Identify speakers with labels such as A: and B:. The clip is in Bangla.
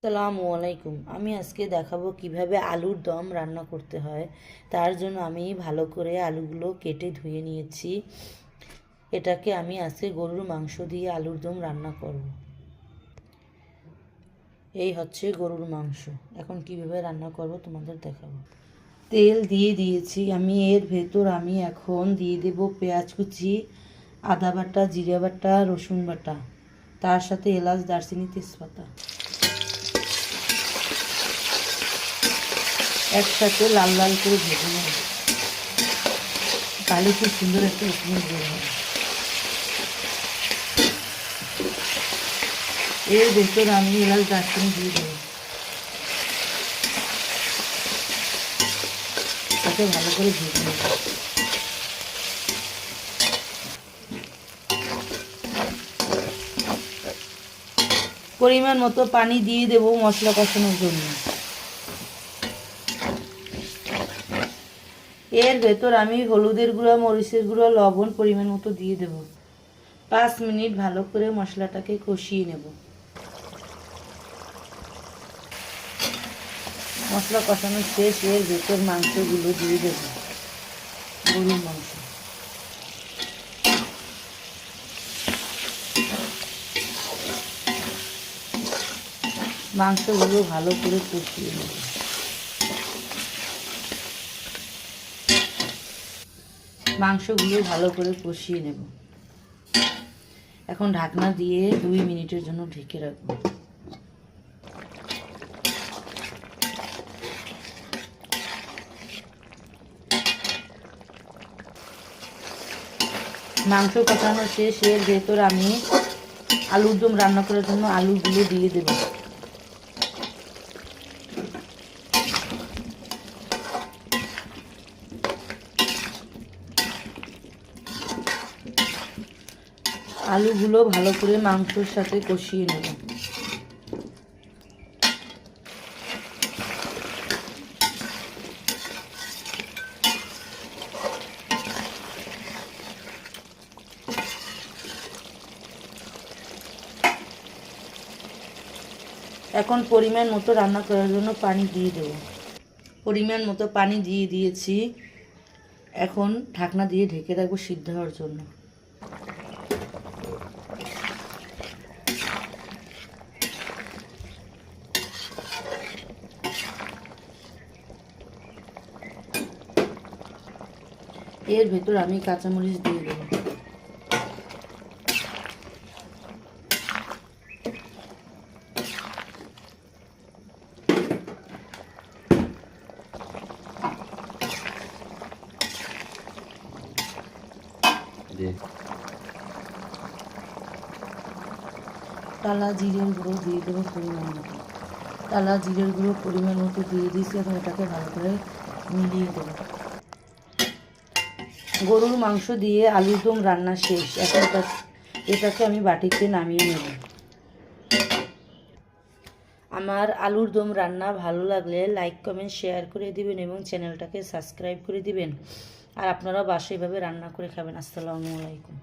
A: আসসালামু আলাইকুম। আমি আজকে দেখাবো কিভাবে আলুর দম রান্না করতে হয়। তার জন্য আমি ভালো করে আলুগুলো কেটে ধুয়ে নিয়েছি। এটাকে আমি আজকে গরুর মাংস দিয়ে আলুর দম রান্না করব। এই হচ্ছে গরুর মাংস। এখন কিভাবে রান্না করব তোমাদের দেখাবো। তেল দিয়ে দিয়েছি আমি, এর ভেতর আমি এখন দিয়ে দেব পেঁয়াজ কুচি, আদা বাটা, জিরা বাটা, রসুন বাটা, তার সাথে এলাচ, দারচিনি, তেজপাতা একসাথে লাল লাল করে ভেজে নেব, তাহলে খুব সুন্দর একটা স্মেল বের হয়। এর ভেতর আমি এলাচ, দারচিনি দিয়ে দেবো, তাকে ভালো করে ভেজে নেব। পরিমাণ মতো পানি দিয়ে দেব মশলা কষানোর জন্য। এর ভেতর আমি হলুদের গুঁড়া, মরিচের গুঁড়া, লবণ পরিমাণ মতো দিয়ে দেব। 5 মিনিট ভালো করে মশলাটাকে কষিয়ে নেব। মশলা কষানো শেষ, এর ভেতর মাংসগুলো দিয়ে দেব, গরুর মাংস। মাংসগুলো ভালো করে কষিয়ে নেব। মাংসগুলো ভালো করে কষিয়ে নেব। এখন ঢাকনা দিয়ে 2 মিনিটের জন্য ঢেকে রাখবো। মাংস কষানো শেষ, এর ভেতর আমি আলুর দম রান্না করার জন্য আলুগুলো দিয়ে দেব। আলুগুলো ভালো করে মাংসের সাথে কষিয়ে নেব। এখন পরিমাণ মতো রান্না করার জন্য পানি দিয়ে দেব। পরিমাণ মতো পানি দিয়ে দিয়েছি। এখন ঢাকনা দিয়ে ঢেকে রাখবো সিদ্ধ হওয়ার জন্য। এর ভেতর আমি কাঁচামরিচ দিয়ে দেব। টালা জিরের গুঁড়ো দিয়ে দেবো পরিমাণ মতো। টালা জিরের গুঁড়ো পরিমাণ মতো দিয়ে দিয়েছি। এখন এটাকে ভালো করে মিলিয়ে দেবো। গরুর মাংস দিয়ে আলুর দম রান্না শেষ। এখন এটাকে আমি বাটিতে নামিয়ে নেব। আমার আলুর দম রান্না ভালো লাগলে লাইক, কমেন্ট, শেয়ার করে দিবেন এবং চ্যানেলটাকে সাবস্ক্রাইব করে দিবেন। আর আপনারা বাসায় এভাবে রান্না করে খাবেন। আসসালামু আলাইকুম।